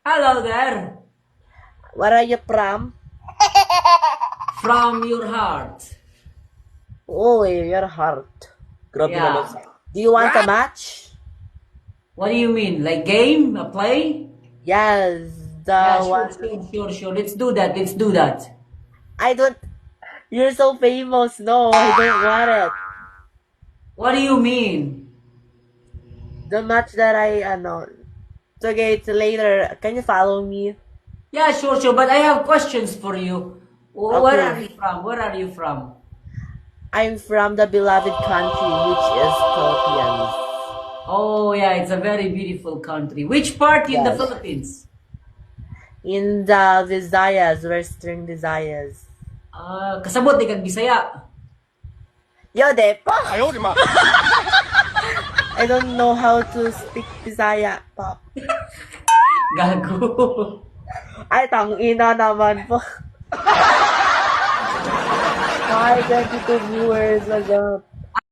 Hello there. Where are you from? From your heart. Oh, your heart. Grabe Yeah. naman. Do you want a match? What do you mean? Like game? A play? Yes, Yeah, the sure, one. sure, sure. Let's do that. Let's do that. I don't. You're so famous. No, I don't want it. What do you mean? The match that It's okay, it's later. Can you follow me? Yeah, sure, sure. But I have questions for you. Where are Okay. you from? Where are you from? I'm from the beloved country, which is Philippines. Oh, yeah, it's a very beautiful country. Which part in the Yes. Philippines? In the Visayas, Western Visayas. Kasabot di kag Bisaya. Yo, Depo! I don't know how to speak Bisaya po. Gago. Ay, tangina naman po. Hi, 22 viewers. What's up?